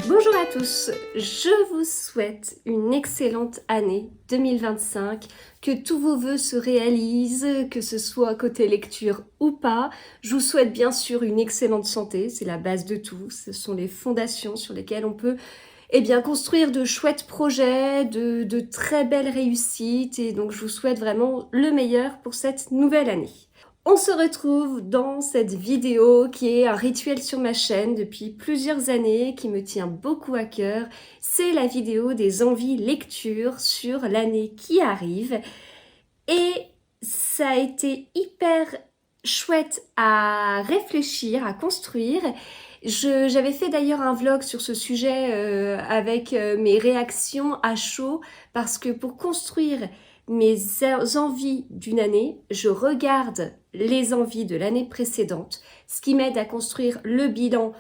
Bonjour à tous, je vous souhaite une excellente année 2025, que tous vos vœux se réalisent, que ce soit côté lecture ou pas. Je vous souhaite bien sûr une excellente santé, c'est la base de tout, ce sont les fondations sur lesquelles on peut construire de chouettes projets, de très belles réussites, et donc je vous souhaite vraiment le meilleur pour cette nouvelle année. On se retrouve dans cette vidéo qui est un rituel sur ma chaîne depuis plusieurs années, qui me tient beaucoup à cœur. C'est la vidéo des envies lecture sur l'année qui arrive. Et ça a été hyper chouette à réfléchir, à construire. J'avais fait d'ailleurs un vlog sur ce sujet avec mes réactions à chaud, parce que pour construire mes envies d'une année, je regarde les envies de l'année précédente, ce qui m'aide à construire le bilan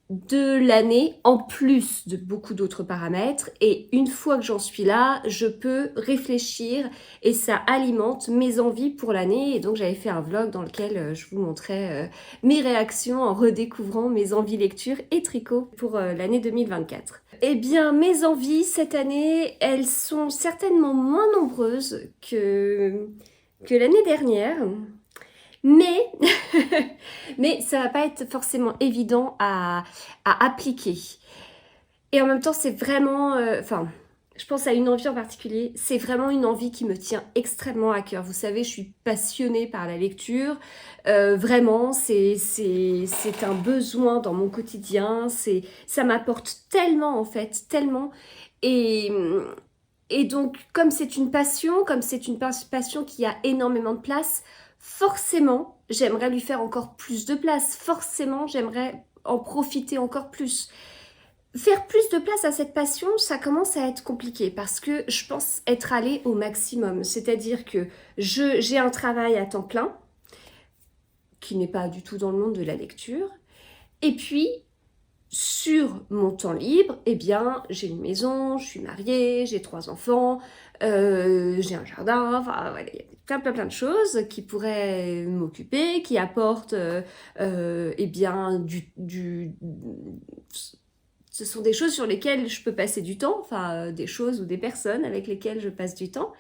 de l'année en plus de beaucoup d'autres paramètres, et une fois que j'en suis là, je peux réfléchir et ça alimente mes envies pour l'année. Et donc j'avais fait un vlog dans lequel je vous montrais mes réactions en redécouvrant mes envies lecture et tricot pour l'année 2024. Eh bien, mes envies cette année, elles sont certainement moins nombreuses que l'année dernière, mais mais ça va pas être forcément évident à appliquer. Et en même temps, c'est vraiment, je pense à une envie en particulier. C'est vraiment une envie qui me tient extrêmement à cœur. Vous savez, je suis passionnée par la lecture. Vraiment, c'est un besoin dans mon quotidien. Ça m'apporte tellement, en fait, tellement. Et, et donc, comme c'est une passion, passion qui a énormément de place, forcément, j'aimerais lui faire encore plus de place. Forcément, j'aimerais en profiter encore plus. Faire plus de place à cette passion, ça commence à être compliqué parce que je pense être allée au maximum. C'est-à-dire que j'ai un travail à temps plein qui n'est pas du tout dans le monde de la lecture. Et puis, sur mon temps libre, eh bien, j'ai une maison, je suis mariée, j'ai 3 enfants, j'ai un jardin, enfin, voilà, il y a plein de choses qui pourraient m'occuper, qui apportent, eh bien, ce sont des choses sur lesquelles je peux passer du temps, enfin, des choses ou des personnes avec lesquelles je passe du temps.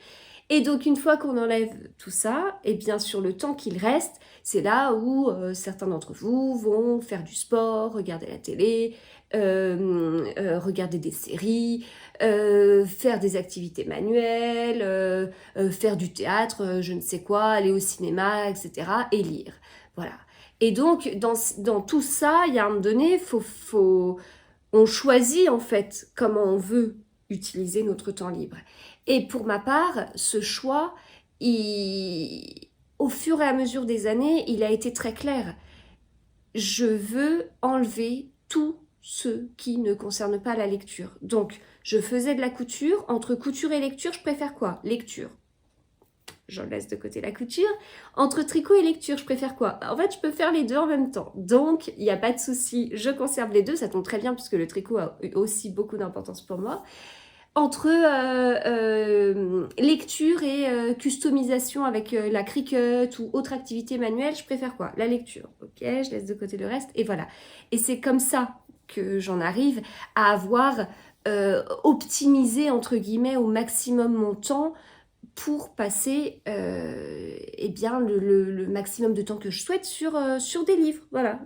Et donc, une fois qu'on enlève tout ça, et bien sur le temps qu'il reste, c'est là où certains d'entre vous vont faire du sport, regarder la télé, regarder des séries, faire des activités manuelles, faire du théâtre, je ne sais quoi, aller au cinéma, etc. et lire. Voilà. Et donc, dans tout ça, il y a un moment donné, on choisit en fait comment on veut utiliser notre temps libre. Et pour ma part, ce choix, au fur et à mesure des années, il a été très clair. Je veux enlever tout ce qui ne concerne pas la lecture. Donc, je faisais de la couture. Entre couture et lecture, je préfère quoi? Lecture. J'en laisse de côté la couture. Entre tricot et lecture, je préfère quoi? En fait, je peux faire les deux en même temps. Donc, il n'y a pas de souci, je conserve les deux. Ça tombe très bien puisque le tricot a aussi beaucoup d'importance pour moi. Entre lecture et customisation avec la Cricut ou autre activité manuelle, je préfère quoi? La lecture. Ok, je laisse de côté le reste et voilà. Et c'est comme ça que j'en arrive à avoir optimisé entre guillemets au maximum mon temps pour passer eh bien, le maximum de temps que je souhaite sur des livres, voilà,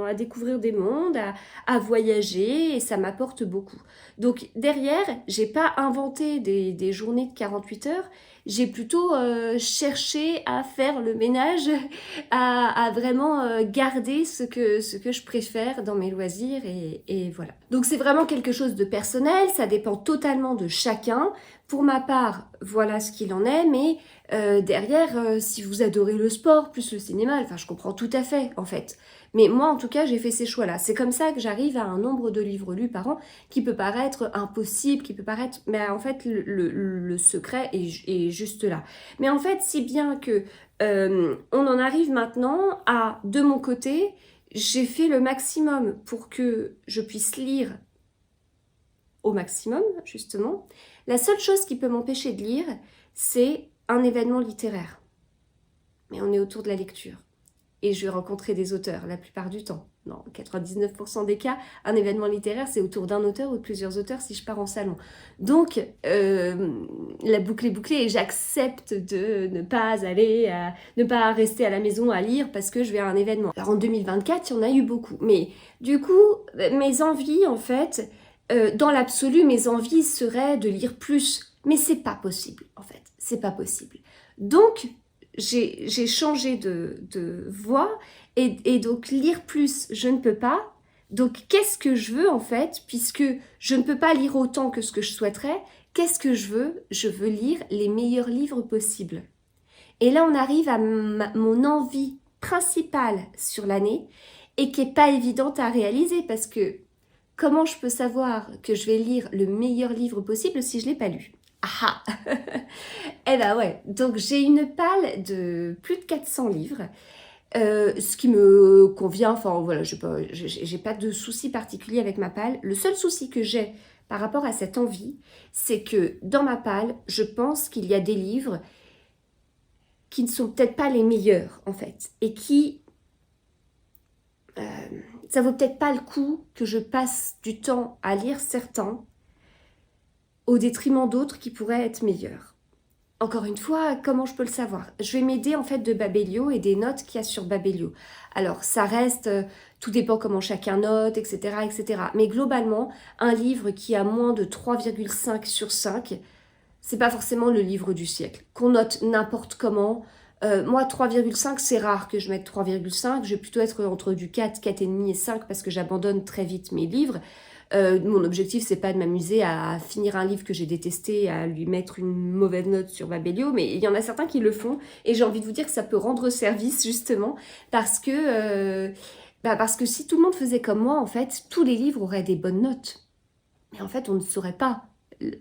à découvrir des mondes, à voyager, et ça m'apporte beaucoup. Donc derrière, j'ai pas inventé des journées de 48 heures, j'ai plutôt cherché à faire le ménage, à vraiment garder ce que je préfère dans mes loisirs, et voilà. Donc c'est vraiment quelque chose de personnel, ça dépend totalement de chacun. Pour ma part, voilà ce qu'il en est, mais derrière, si vous adorez le sport, plus le cinéma, enfin je comprends tout à fait en fait. Mais moi en tout cas, j'ai fait ces choix-là. C'est comme ça que j'arrive à un nombre de livres lus par an qui peut paraître impossible, qui peut paraître... Mais en fait, le secret est juste là. Mais en fait, si bien que on en arrive maintenant à, de mon côté, j'ai fait le maximum pour que je puisse lire au maximum, justement. La seule chose qui peut m'empêcher de lire, c'est un événement littéraire. Mais on est autour de la lecture. Et je vais rencontrer des auteurs la plupart du temps. non, 99% des cas, un événement littéraire, c'est autour d'un auteur ou de plusieurs auteurs si je pars en salon. Donc, la boucle est bouclée et j'accepte de ne pas ne pas rester à la maison à lire parce que je vais à un événement. Alors, en 2024, il y en a eu beaucoup. Mais du coup, mes envies, en fait, dans l'absolu, mes envies seraient de lire plus. Mais c'est pas possible, en fait. C'est pas possible. Donc, j'ai changé de voie et donc lire plus, je ne peux pas. Donc qu'est-ce que je veux en fait, puisque je ne peux pas lire autant que ce que je souhaiterais, qu'est-ce que je veux? Je veux lire les meilleurs livres possibles. Et là on arrive à mon envie principale sur l'année et qui n'est pas évidente à réaliser parce que comment je peux savoir que je vais lire le meilleur livre possible si je ne l'ai pas lu? Ah ah. Eh ben ouais, donc j'ai une palle de plus de 400 livres, ce qui me convient, enfin voilà, j'ai pas de souci particulier avec ma palle. Le seul souci que j'ai par rapport à cette envie, c'est que dans ma palle, je pense qu'il y a des livres qui ne sont peut-être pas les meilleurs en fait, et qui, ça vaut peut-être pas le coup que je passe du temps à lire certains au détriment d'autres qui pourraient être meilleurs. Encore une fois, comment je peux le savoir? Je vais m'aider en fait de Babelio et des notes qu'il y a sur Babelio. Alors ça reste, tout dépend comment chacun note, etc., etc. Mais globalement, un livre qui a moins de 3,5 sur 5, c'est pas forcément le livre du siècle. Qu'on note n'importe comment. Moi, 3,5, c'est rare que je mette 3,5. Je vais plutôt être entre du 4, 4,5 et 5 parce que j'abandonne très vite mes livres. Mon objectif, c'est pas de m'amuser à finir un livre que j'ai détesté, à lui mettre une mauvaise note sur Babelio, mais il y en a certains qui le font, et j'ai envie de vous dire que ça peut rendre service, justement, parce que si tout le monde faisait comme moi, en fait, tous les livres auraient des bonnes notes. Mais en fait, on ne saurait pas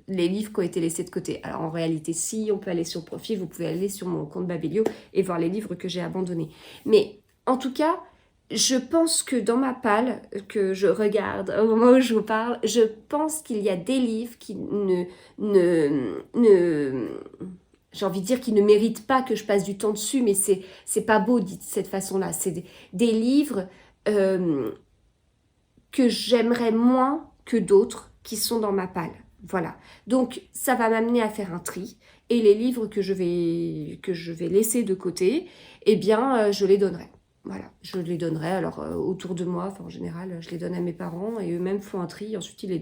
les livres qui ont été laissés de côté. Alors en réalité, si, on peut aller sur Profil, vous pouvez aller sur mon compte Babelio et voir les livres que j'ai abandonnés. Mais en tout cas, je pense que dans ma palle, que je regarde au moment où je vous parle, je pense qu'il y a des livres qui j'ai envie de dire qu'ils ne méritent pas que je passe du temps dessus, mais c'est pas beau dit de cette façon-là. C'est des livres que j'aimerais moins que d'autres qui sont dans ma palle. Voilà. Donc, ça va m'amener à faire un tri. Et les livres que je vais laisser de côté, eh bien, je les donnerai. Voilà, je les donnerai alors autour de moi, enfin en général, je les donne à mes parents et eux-mêmes font un tri, ensuite ils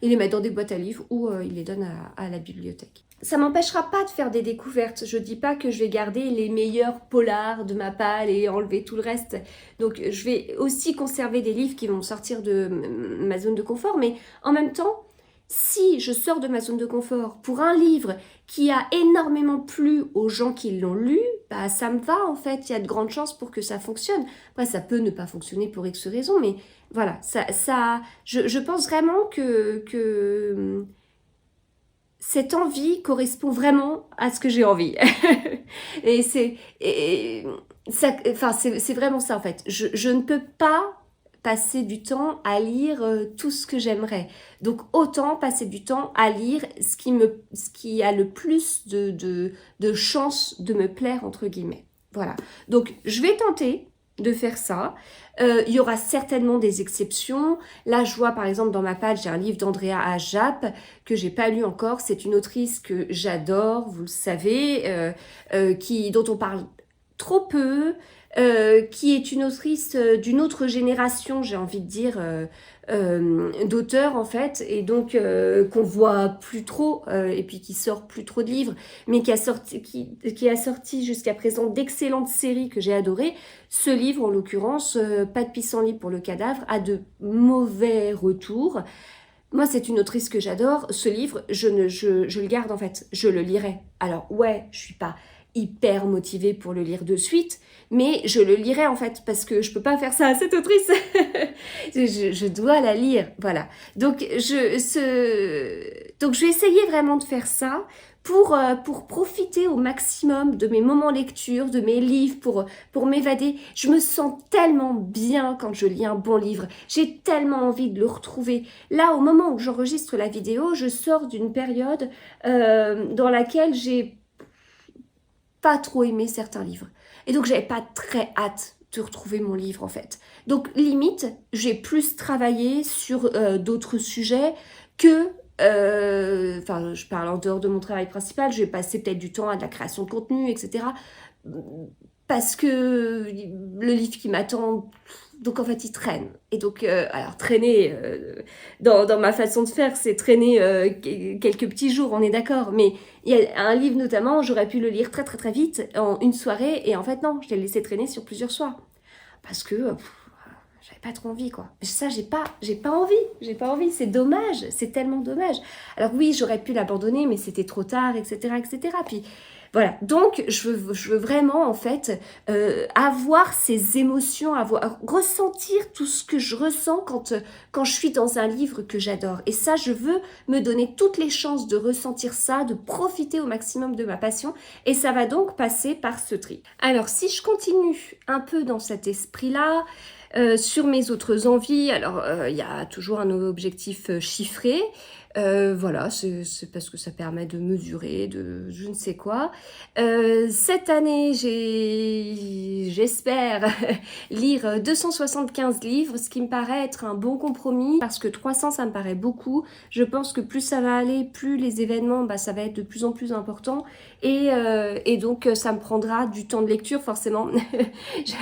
les mettent dans des boîtes à livres ou ils les donnent à la bibliothèque. Ça m'empêchera pas de faire des découvertes, je dis pas que je vais garder les meilleurs polars de ma palle et enlever tout le reste, donc je vais aussi conserver des livres qui vont sortir de ma zone de confort, mais en même temps, si je sors de ma zone de confort pour un livre qui a énormément plu aux gens qui l'ont lu, bah ça me va en fait, il y a de grandes chances pour que ça fonctionne. Après ça peut ne pas fonctionner pour X raisons, mais voilà, je pense vraiment que cette envie correspond vraiment à ce que j'ai envie. et c'est vraiment ça en fait, je ne peux pas passer du temps à lire tout ce que j'aimerais. Donc autant passer du temps à lire ce qui a le plus de chances de me plaire, entre guillemets. Voilà. Donc je vais tenter de faire ça. Il y aura certainement des exceptions. Là, je vois par exemple dans ma page, j'ai un livre d'Andrea Ajap que j'ai pas lu encore. C'est une autrice que j'adore, vous le savez, dont on parle trop peu, qui est une autrice d'une autre génération, j'ai envie de dire, d'auteurs en fait, et donc qu'on voit plus trop, et puis qui sort plus trop de livres, mais qui a sorti jusqu'à présent d'excellentes séries que j'ai adorées. Ce livre, en l'occurrence, Pas de pissenlit pour le cadavre, a de mauvais retours. Moi, c'est une autrice que j'adore. Ce livre, je le garde en fait, je le lirai. Alors ouais, je suis pas hyper motivée pour le lire de suite, mais je le lirai en fait, parce que je peux pas faire ça à cette autrice. je dois la lire, voilà. Donc je vais essayer vraiment de faire ça pour profiter au maximum de mes moments lecture, de mes livres, pour m'évader. Je me sens tellement bien quand je lis un bon livre. J'ai tellement envie de le retrouver. Là, au moment où j'enregistre la vidéo, je sors d'une période dans laquelle j'ai pas trop aimé certains livres. Et donc, j'avais pas très hâte de retrouver mon livre en fait. Donc limite, j'ai plus travaillé sur d'autres sujets que... Enfin, je parle en dehors de mon travail principal, je vais passer peut-être du temps à de la création de contenu, etc. Parce que le livre qui m'attend, donc en fait il traîne. Et donc, alors traîner, dans ma façon de faire, c'est traîner quelques petits jours, on est d'accord. Mais il y a un livre notamment, j'aurais pu le lire très très très vite en une soirée. Et en fait non, je l'ai laissé traîner sur plusieurs soirs. Parce que j'avais pas trop envie quoi. Ça, j'ai pas envie. C'est dommage, c'est tellement dommage. Alors oui, j'aurais pu l'abandonner, mais c'était trop tard, etc., etc. Puis voilà, donc je veux vraiment en fait avoir ces émotions, ressentir tout ce que je ressens quand je suis dans un livre que j'adore. Et ça, je veux me donner toutes les chances de ressentir ça, de profiter au maximum de ma passion. Et ça va donc passer par ce tri. Alors si je continue un peu dans cet esprit-là, sur mes autres envies, alors il y a toujours un objectif chiffré. Voilà, c'est parce que ça permet de mesurer, de je ne sais quoi. Cette année, j'espère lire 275 livres, ce qui me paraît être un bon compromis, parce que 300, ça me paraît beaucoup. Je pense que plus ça va aller, plus les événements, ça va être de plus en plus important. Et donc, ça me prendra du temps de lecture, forcément.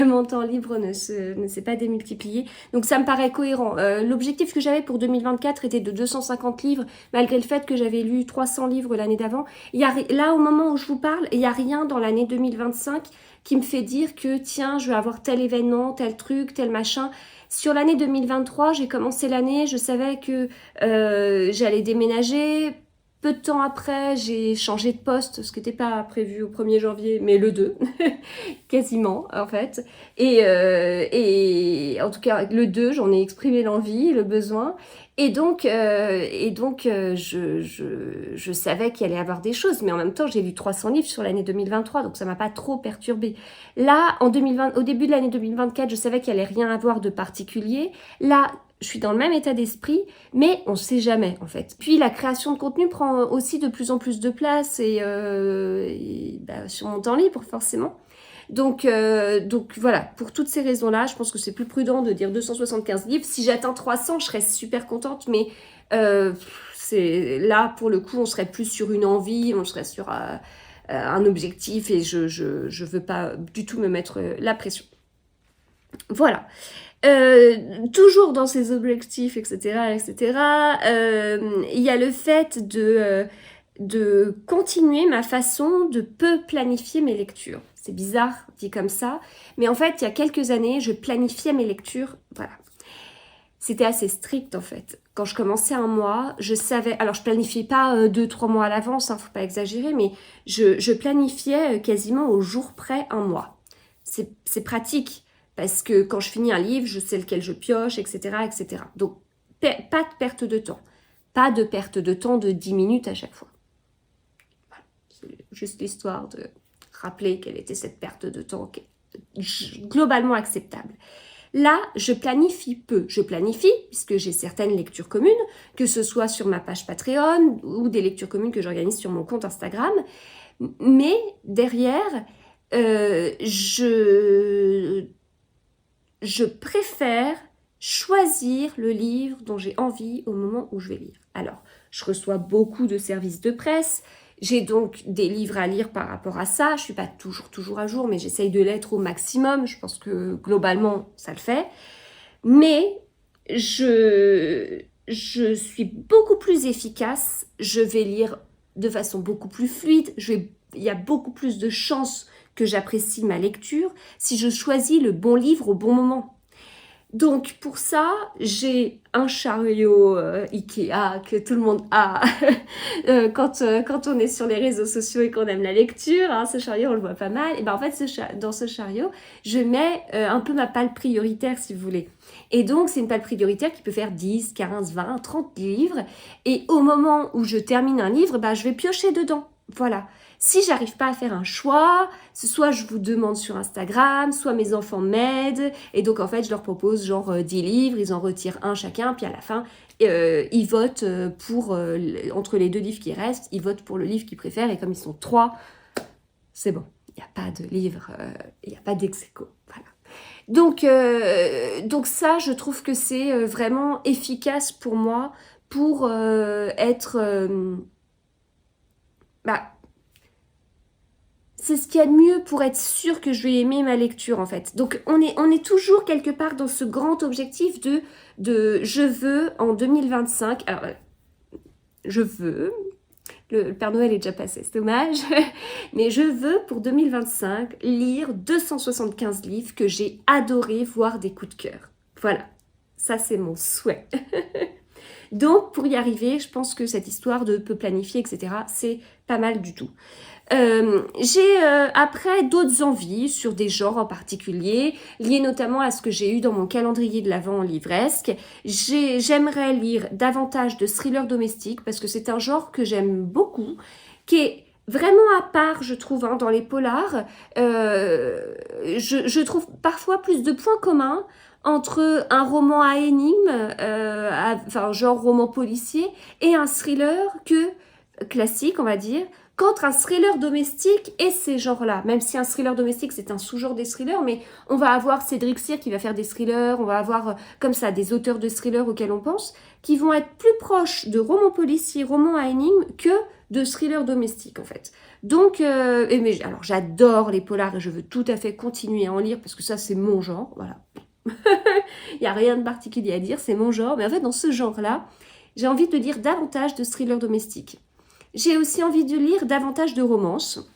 Mon temps libre ne s'est pas démultiplié. Donc, ça me paraît cohérent. L'objectif que j'avais pour 2024 était de 250 livres, malgré le fait que j'avais lu 300 livres l'année d'avant. Là, au moment où je vous parle, il n'y a rien dans l'année 2025 qui me fait dire que, tiens, je vais avoir tel événement, tel truc, tel machin. Sur l'année 2023, j'ai commencé l'année, je savais que j'allais déménager. Peu de temps après, j'ai changé de poste, ce qui n'était pas prévu au 1er janvier, mais le 2, quasiment, en fait. Et en tout cas, le 2, j'en ai exprimé l'envie, le besoin. Et donc, je savais qu'il allait y avoir des choses, mais en même temps, j'ai lu 300 livres sur l'année 2023, donc ça m'a pas trop perturbée. Là, au début de l'année 2024, je savais qu'il allait rien avoir de particulier. Là, je suis dans le même état d'esprit, mais on ne sait jamais en fait. Puis la création de contenu prend aussi de plus en plus de place sur mon temps libre forcément. Donc voilà, pour toutes ces raisons-là, je pense que c'est plus prudent de dire 275 livres. Si j'atteins 300, je serais super contente, mais là, pour le coup, on serait plus sur une envie, on serait sur un objectif et je veux pas du tout me mettre la pression. Voilà. Toujours dans ces objectifs, etc., il y a le fait de continuer ma façon de peu planifier mes lectures. C'est bizarre dit comme ça, mais en fait, il y a quelques années, je planifiais mes lectures, voilà. C'était assez strict en fait. Quand je commençais un mois, je savais... Alors, je planifiais pas 2-3 mois à l'avance, faut pas exagérer, mais je planifiais quasiment au jour près un mois. C'est pratique. Parce que quand je finis un livre, je sais lequel je pioche, etc., etc. Donc, pas de perte de temps. Pas de perte de temps de 10 minutes à chaque fois. Voilà. C'est juste l'histoire de rappeler quelle était cette perte de temps globalement acceptable. Là, je planifie peu. Je planifie, puisque j'ai certaines lectures communes, que ce soit sur ma page Patreon ou des lectures communes que j'organise sur mon compte Instagram. Mais derrière, je préfère choisir le livre dont j'ai envie au moment où je vais lire. Alors, je reçois beaucoup de services de presse, j'ai donc des livres à lire par rapport à ça. Je ne suis pas toujours à jour, mais j'essaye de l'être au maximum. Je pense que globalement, ça le fait. Mais je suis beaucoup plus efficace. Je vais lire de façon beaucoup plus fluide. Il y a beaucoup plus de chances que j'apprécie ma lecture si je choisis le bon livre au bon moment. Donc pour ça, j'ai un chariot Ikea que tout le monde a quand on est sur les réseaux sociaux et qu'on aime la lecture. Hein, ce chariot, on le voit pas mal. Et ben en fait, dans ce chariot, je mets un peu ma palle prioritaire, si vous voulez. Et donc, c'est une palle prioritaire qui peut faire 10, 15, 20, 30 livres. Et au moment où je termine un livre, je vais piocher dedans. Voilà. Si j'arrive pas à faire un choix, soit je vous demande sur Instagram, soit mes enfants m'aident. Et donc, en fait, je leur propose genre 10 livres, ils en retirent un chacun. Puis à la fin, ils votent entre les 2 livres qui restent, ils votent pour le livre qu'ils préfèrent. Et comme ils sont 3, c'est bon. Il n'y a pas de livre, il n'y a pas d'ex-aequo. Voilà. Donc ça, je trouve que c'est vraiment efficace pour moi pour être... bah, c'est ce qu'il y a de mieux pour être sûr que je vais aimer ma lecture en fait. Donc on est toujours quelque part dans ce grand objectif de je veux en 2025, alors je veux, le Père Noël est déjà passé, c'est dommage, mais je veux pour 2025 lire 275 livres que j'ai adoré, voire des coups de cœur. Voilà, ça c'est mon souhait. Donc pour y arriver, je pense que cette histoire de peu planifier, etc., c'est pas mal du tout. J'ai après d'autres envies sur des genres en particulier, liées notamment à ce que j'ai eu dans mon calendrier de l'Avent en livresque. J'aimerais lire davantage de thrillers domestiques parce que c'est un genre que j'aime beaucoup, qui est vraiment à part, je trouve, hein, dans les polars. Je trouve parfois plus de points communs entre un roman à énigmes, enfin genre roman policier, et un thriller classique, on va dire, qu'entre un thriller domestique et ces genres-là. Même si un thriller domestique, c'est un sous-genre des thrillers, mais on va avoir Cédric Cyr qui va faire des thrillers, on va avoir comme ça des auteurs de thrillers auxquels on pense, qui vont être plus proches de romans policiers, romans à énigmes, que de thrillers domestiques en fait. Donc, alors j'adore les polars et je veux tout à fait continuer à en lire parce que ça c'est mon genre, voilà. Il n'y a rien de particulier à dire, c'est mon genre, mais en fait dans ce genre-là, j'ai envie de lire davantage de thrillers domestiques. J'ai aussi envie de lire davantage de romances,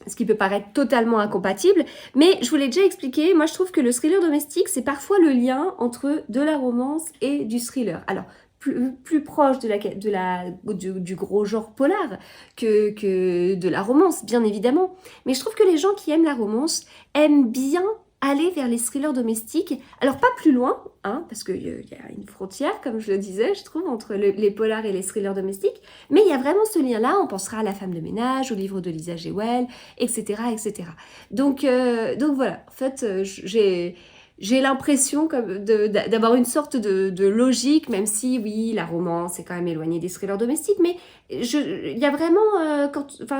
ce qui peut paraître totalement incompatible, mais je vous l'ai déjà expliqué, moi je trouve que le thriller domestique, c'est parfois le lien entre de la romance et du thriller. Alors, plus proche du gros genre polar que de la romance, bien évidemment. Mais je trouve que les gens qui aiment la romance aiment bien aller vers les thrillers domestiques. Alors pas plus loin, hein, parce qu'il y a une frontière, comme je le disais, je trouve, entre les polars et les thrillers domestiques. Mais il y a vraiment ce lien-là, on pensera à La femme de ménage, au livre de Lisa Jewell, etc. etc. Donc voilà, en fait, j'ai l'impression d'avoir une sorte de logique, même si, oui, la romance est quand même éloignée des thrillers domestiques, mais il y a vraiment...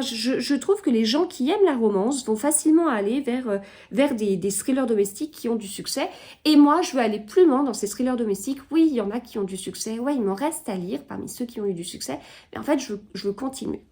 je trouve que les gens qui aiment la romance vont facilement aller vers des thrillers domestiques qui ont du succès. Et moi, je veux aller plus loin dans ces thrillers domestiques. Oui, il y en a qui ont du succès. Ouais, il m'en reste à lire parmi ceux qui ont eu du succès. Mais en fait, je veux continuer.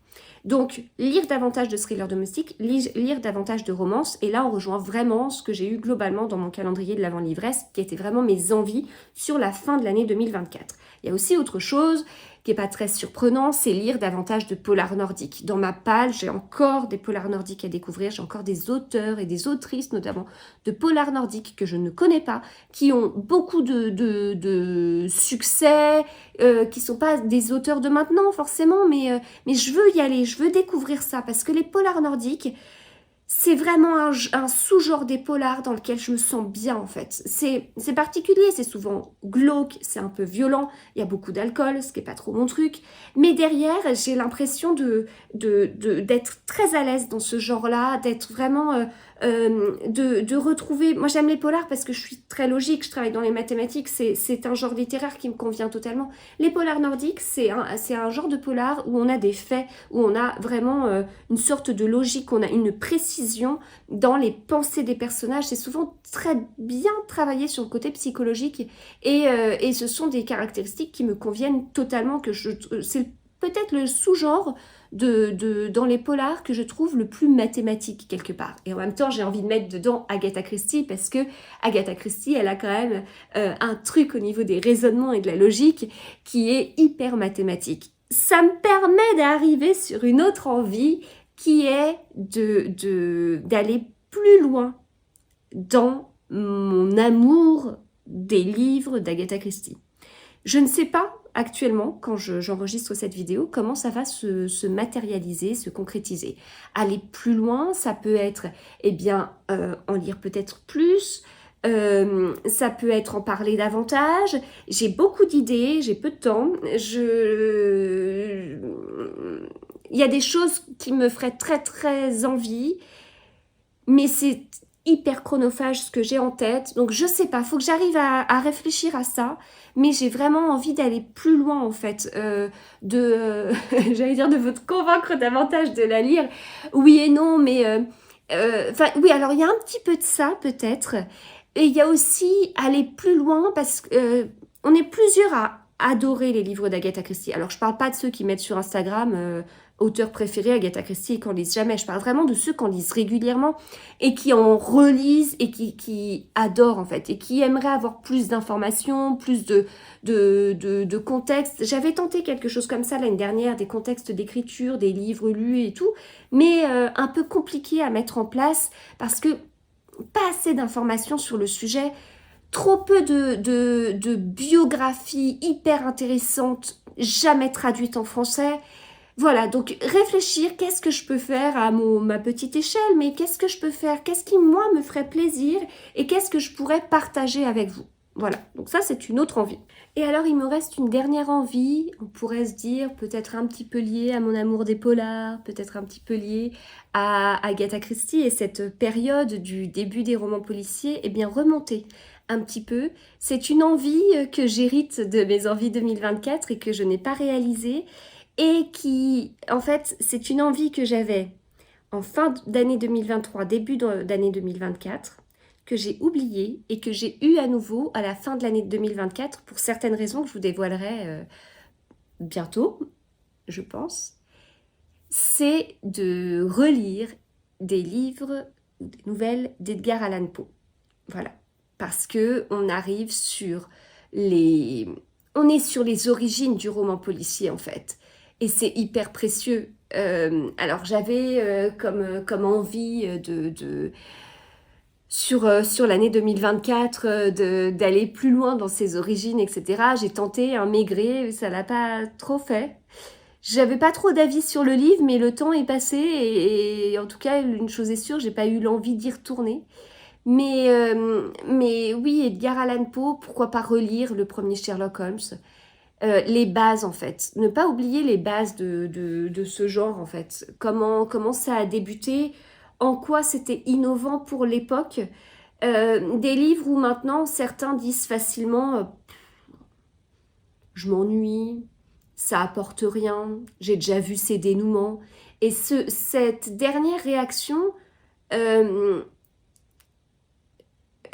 Donc, lire davantage de thrillers domestiques, lire davantage de romances, et là on rejoint vraiment ce que j'ai eu globalement dans mon calendrier de l'Avent livresque, qui était vraiment mes envies sur la fin de l'année 2024. Il y a aussi autre chose qui n'est pas très surprenant, c'est lire davantage de polars nordiques. Dans ma palle, j'ai encore des polars nordiques à découvrir, j'ai encore des auteurs et des autrices notamment de polars nordiques que je ne connais pas, qui ont beaucoup de succès, qui ne sont pas des auteurs de maintenant forcément, mais je veux y aller, je veux découvrir ça, parce que les polars nordiques, c'est vraiment un sous-genre des polars dans lequel je me sens bien en fait. C'est particulier, c'est souvent glauque, c'est un peu violent, il y a beaucoup d'alcool, ce qui n'est pas trop mon truc. Mais derrière, j'ai l'impression d'être très à l'aise dans ce genre-là, d'être vraiment... de retrouver... Moi j'aime les polars parce que je suis très logique, je travaille dans les mathématiques, c'est un genre littéraire qui me convient totalement. Les polars nordiques, c'est un genre de polar où on a des faits, où on a vraiment une sorte de logique, on a une précision dans les pensées des personnages. C'est souvent très bien travaillé sur le côté psychologique et ce sont des caractéristiques qui me conviennent totalement, c'est peut-être le sous-genre dans les polars que je trouve le plus mathématique quelque part. Et en même temps, j'ai envie de mettre dedans Agatha Christie parce que Agatha Christie, elle a quand même un truc au niveau des raisonnements et de la logique qui est hyper mathématique. Ça me permet d'arriver sur une autre envie qui est d'aller plus loin dans mon amour des livres d'Agatha Christie. Je ne sais pas actuellement, quand j'enregistre cette vidéo, comment ça va se matérialiser, se concrétiser. Aller plus loin, ça peut être, en lire peut-être plus, ça peut être en parler davantage. J'ai beaucoup d'idées, j'ai peu de temps. Il y a des choses qui me feraient très très envie, mais c'est hyper chronophage ce que j'ai en tête, donc je sais pas, faut que j'arrive à réfléchir à ça, mais j'ai vraiment envie d'aller plus loin en fait, j'allais dire de vous convaincre davantage de la lire, oui et non, mais Enfin, oui, alors il y a un petit peu de ça peut-être. Et il y a aussi aller plus loin parce que on est plusieurs à adorer les livres d'Agatha Christie. Alors je parle pas de ceux qui mettent sur Instagram auteur préféré Agatha Christie et qu'on lise jamais. Je parle vraiment de ceux qu'on lise régulièrement et qui en relisent et qui adorent en fait et qui aimeraient avoir plus d'informations, plus de contexte. J'avais tenté quelque chose comme ça l'année dernière, des contextes d'écriture, des livres lus et tout, mais un peu compliqué à mettre en place parce que pas assez d'informations sur le sujet, trop peu de biographies hyper intéressantes, jamais traduites en français. Voilà, donc réfléchir, qu'est-ce que je peux faire à ma petite échelle, mais qu'est-ce que je peux faire, qu'est-ce qui, moi, me ferait plaisir et qu'est-ce que je pourrais partager avec vous. Voilà, donc ça, c'est une autre envie. Et alors, il me reste une dernière envie, on pourrait se dire, peut-être un petit peu liée à mon amour des polars, peut-être un petit peu liée à Agatha Christie et cette période du début des romans policiers, eh bien, remonter un petit peu. C'est une envie que j'hérite de mes envies 2024 et que je n'ai pas réalisée et qui, en fait, c'est une envie que j'avais en fin d'année 2023, début d'année 2024, que j'ai oubliée et que j'ai eu à nouveau à la fin de l'année 2024 pour certaines raisons que je vous dévoilerai bientôt, je pense. C'est de relire des livres ou des nouvelles d'Edgar Allan Poe. Voilà. Parce que on arrive sur les... On est sur les origines du roman policier, en fait. Et c'est hyper précieux. Alors, j'avais comme envie sur l'année 2024 d'aller plus loin dans ses origines, etc. J'ai tenté un maigret, ça l'a pas trop fait. J'avais pas trop d'avis sur le livre, mais le temps est passé et en tout cas, une chose est sûre, j'ai pas eu l'envie d'y retourner. Mais oui, Edgar Allan Poe, pourquoi pas relire le premier Sherlock Holmes? Les bases, en fait. Ne pas oublier les bases de ce genre, en fait. Comment ça a débuté, en quoi c'était innovant pour l'époque. Des livres où maintenant, certains disent facilement je m'ennuie, ça apporte rien, j'ai déjà vu ces dénouements. Et cette dernière réaction... euh,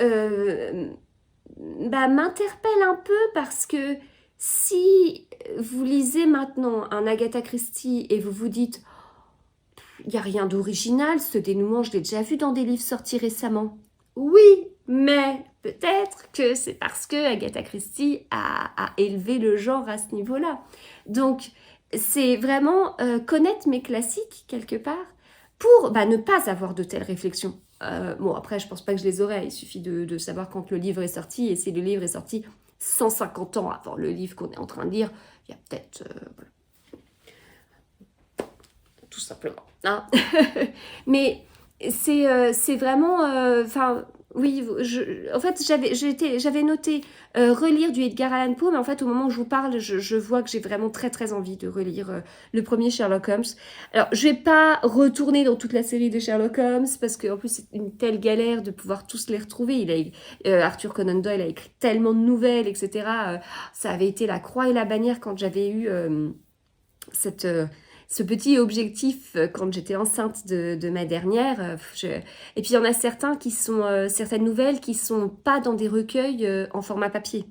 euh, m'interpelle un peu parce que si vous lisez maintenant un Agatha Christie et vous vous dites il n'y a rien d'original, ce dénouement je l'ai déjà vu dans des livres sortis récemment. Oui, mais peut-être que c'est parce que Agatha Christie a élevé le genre à ce niveau-là. Donc c'est vraiment connaître mes classiques quelque part pour ne pas avoir de telles réflexions. Bon, après, je pense pas que je les aurais. Il suffit de savoir quand le livre est sorti. Et si le livre est sorti 150 ans avant le livre qu'on est en train de lire, il y a peut-être... voilà. Tout simplement. Hein. Mais c'est vraiment... Enfin, oui, en fait, j'avais noté relire du Edgar Allan Poe, mais en fait, au moment où je vous parle, je vois que j'ai vraiment très très envie de relire le premier Sherlock Holmes. Alors, je vais pas retourner dans toute la série de Sherlock Holmes, parce qu'en plus, c'est une telle galère de pouvoir tous les retrouver. Arthur Conan Doyle a écrit tellement de nouvelles, etc. Ça avait été la croix et la bannière quand j'avais eu ce petit objectif quand j'étais enceinte de ma dernière. Et puis il y en a certains qui sont, certaines nouvelles qui sont pas dans des recueils en format papier.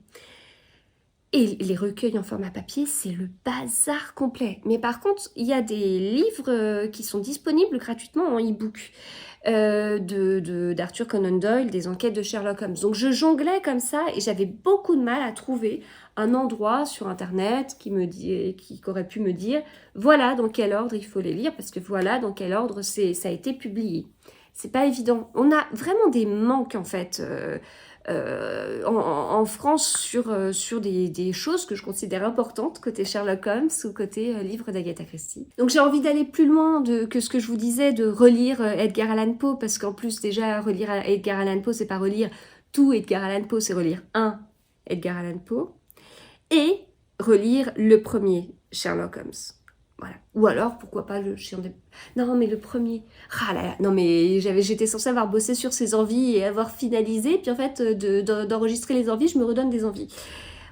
Et les recueils en format papier, c'est le bazar complet. Mais par contre, il y a des livres qui sont disponibles gratuitement en e-book d'Arthur Conan Doyle, des enquêtes de Sherlock Holmes. Donc je jonglais comme ça et j'avais beaucoup de mal à trouver un endroit sur Internet qui aurait pu me dire voilà dans quel ordre il faut les lire parce que voilà dans quel ordre ça a été publié. C'est pas évident. On a vraiment des manques en fait en France sur des choses que je considère importantes côté Sherlock Holmes ou côté livre d'Agatha Christie. Donc j'ai envie d'aller plus loin que ce que je vous disais, de relire Edgar Allan Poe, parce qu'en plus déjà relire Edgar Allan Poe, c'est pas relire tout Edgar Allan Poe, c'est relire un Edgar Allan Poe et relire le premier Sherlock Holmes. Voilà. Ou alors, pourquoi pas le chien de... Non, mais le premier... Ah là là, non mais j'étais censée avoir bossé sur ces envies et avoir finalisé, puis en fait, d'enregistrer les envies, je me redonne des envies.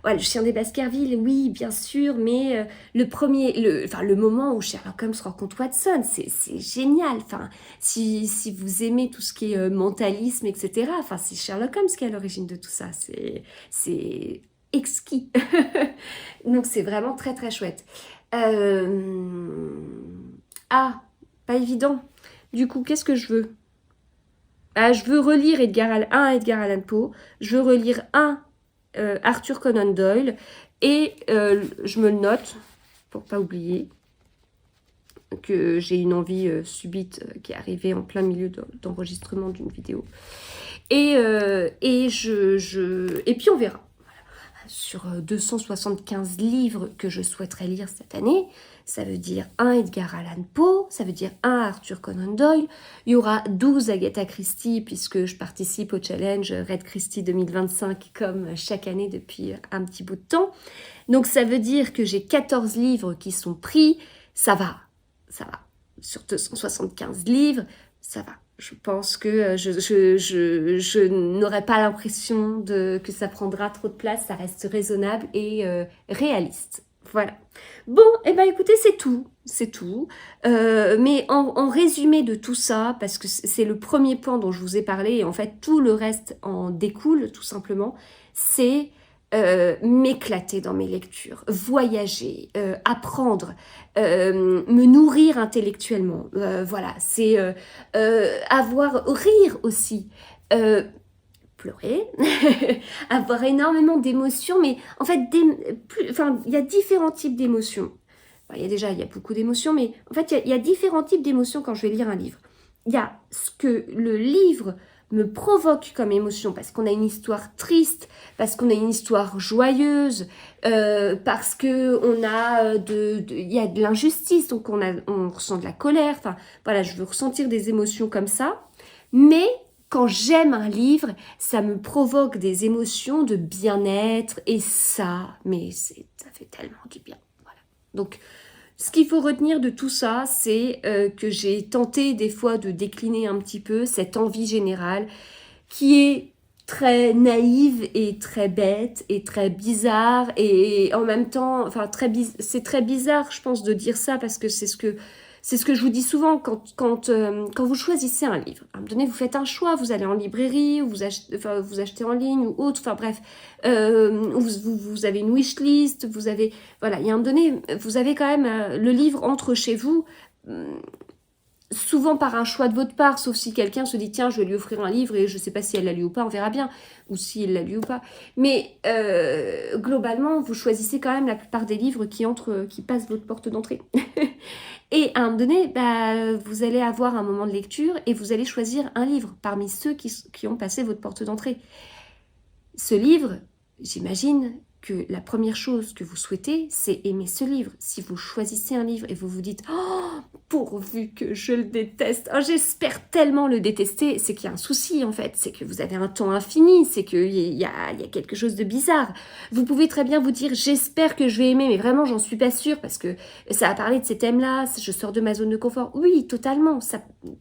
Ouais, le chien des Baskerville, oui, bien sûr, mais le moment où Sherlock Holmes rencontre Watson, c'est génial. Enfin, si vous aimez tout ce qui est mentalisme, etc., enfin, c'est Sherlock Holmes qui est à l'origine de tout ça. C'est exquis. Donc, c'est vraiment très, très chouette. Ah, pas évident. Du coup, qu'est-ce que je veux? Ah, je veux relire un Edgar Allan Poe, je veux relire un Arthur Conan Doyle, et je me le note, pour pas oublier, que j'ai une envie subite qui est arrivée en plein milieu d'enregistrement d'une vidéo. Et puis on verra. Sur 275 livres que je souhaiterais lire cette année, ça veut dire un Edgar Allan Poe, ça veut dire un Arthur Conan Doyle, il y aura 12 Agatha Christie puisque je participe au challenge Read Christie 2025 comme chaque année depuis un petit bout de temps. Donc ça veut dire que j'ai 14 livres qui sont pris, ça va. Sur 275 livres, ça va. Je pense que je n'aurai pas l'impression que ça prendra trop de place, ça reste raisonnable et réaliste. Voilà. Bon, et ben écoutez, c'est tout. Mais en résumé de tout ça, parce que c'est le premier point dont je vous ai parlé, et en fait tout le reste en découle tout simplement, c'est m'éclater dans mes lectures, voyager, apprendre, me nourrir intellectuellement. Voilà, c'est rire aussi, pleurer, avoir énormément d'émotions, mais en fait, il y a différents types d'émotions. Enfin, il y a beaucoup d'émotions, mais en fait, il y a différents types d'émotions quand je vais lire un livre. Il y a ce que le livre me provoque comme émotion, parce qu'on a une histoire triste, parce qu'on a une histoire joyeuse, parce que il y a de l'injustice, donc on ressent de la colère. Enfin, voilà, je veux ressentir des émotions comme ça. Mais quand j'aime un livre, ça me provoque des émotions de bien-être, et ça fait tellement du bien. Voilà. Donc, ce qu'il faut retenir de tout ça, c'est que j'ai tenté des fois de décliner un petit peu cette envie générale qui est très naïve et très bête et très bizarre, et en même temps, enfin c'est très bizarre, je pense, de dire ça, parce que c'est ce que je vous dis souvent quand vous choisissez un livre. À un moment donné, vous faites un choix, vous allez en librairie, ou vous achetez en ligne ou autre, enfin bref, vous avez une wishlist, voilà, il y a un moment donné, vous avez quand même le livre entre chez vous, souvent par un choix de votre part, sauf si quelqu'un se dit tiens, je vais lui offrir un livre et je ne sais pas si elle l'a lu ou pas, on verra bien, ou s'il l'a lu ou pas. Mais globalement, vous choisissez quand même la plupart des livres qui passent votre porte d'entrée. Et à un moment donné, vous allez avoir un moment de lecture et vous allez choisir un livre parmi ceux qui ont passé votre porte d'entrée. Ce livre, j'imagine que la première chose que vous souhaitez, c'est aimer ce livre. Si vous choisissez un livre et vous vous dites « Oh, pourvu que je le déteste, oh, j'espère tellement le détester », c'est qu'il y a un souci en fait, c'est que vous avez un temps infini, c'est qu'il y a quelque chose de bizarre. Vous pouvez très bien vous dire « J'espère que je vais aimer », mais vraiment j'en suis pas sûre parce que ça a parlé de ces thèmes-là, je sors de ma zone de confort. Oui, totalement,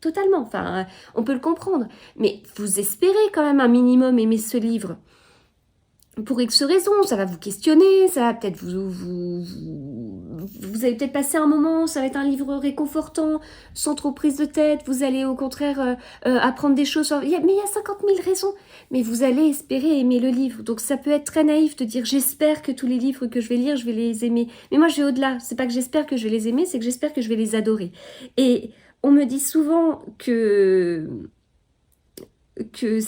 totalement, enfin, on peut le comprendre. Mais vous espérez quand même un minimum aimer ce livre. Pour X raisons, ça va vous questionner, ça va peut-être vous allez peut-être passer un moment, ça va être un livre réconfortant, sans trop prise de tête, vous allez au contraire apprendre des choses, mais il y a 50 000 raisons, mais vous allez espérer aimer le livre, donc ça peut être très naïf de dire j'espère que tous les livres que je vais lire, je vais les aimer, mais moi je vais au-delà, c'est pas que j'espère que je vais les aimer, c'est que j'espère que je vais les adorer. Et on me dit souvent que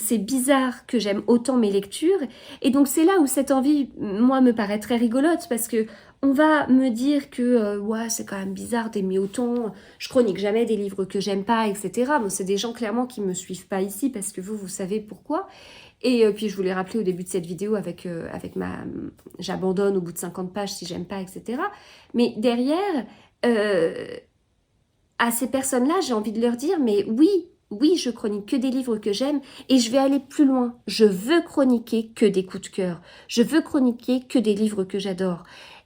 c'est bizarre que j'aime autant mes lectures, et donc c'est là où cette envie, moi, me paraît très rigolote, parce que on va me dire que ouais, c'est quand même bizarre d'aimer autant, je chronique jamais des livres que j'aime pas, etc. Bon, c'est des gens clairement qui me suivent pas ici, parce que vous savez pourquoi. Et puis je vous l'ai rappelé au début de cette vidéo avec j'abandonne au bout de 50 pages si j'aime pas, etc. Mais derrière, à ces personnes-là, j'ai envie de leur dire, mais oui, je chronique que des livres que j'aime, et je vais aller plus loin. Je veux chroniquer que des coups de cœur. Je veux chroniquer que des livres que j'adore.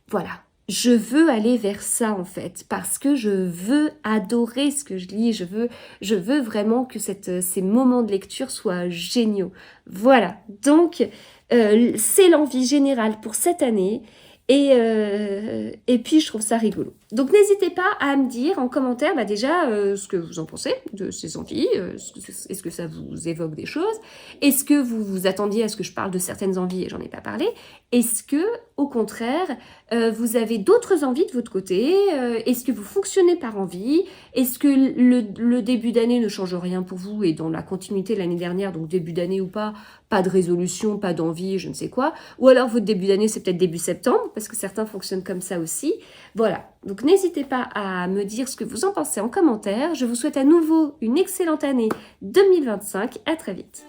Voilà. je veux aller vers ça en fait, parce que je veux adorer ce que je lis, je veux vraiment que ces moments de lecture soient géniaux. Voilà, donc c'est l'envie générale pour cette année. Et puis je trouve ça rigolo. Donc n'hésitez pas à me dire en commentaire déjà ce que vous en pensez de ces envies. Est-ce que ça vous évoque des choses? Est-ce que vous vous attendiez à ce que je parle de certaines envies et j'en ai pas parlé? Est-ce que, au contraire, vous avez d'autres envies de votre côté? Est-ce que vous fonctionnez par envie? Est-ce que le début d'année ne change rien pour vous et dans la continuité de l'année dernière, donc début d'année ou pas de résolution, pas d'envie, je ne sais quoi? Ou alors votre début d'année, c'est peut-être début septembre, parce que certains fonctionnent comme ça aussi. Voilà, donc n'hésitez pas à me dire ce que vous en pensez en commentaire. Je vous souhaite à nouveau une excellente année 2025. À très vite.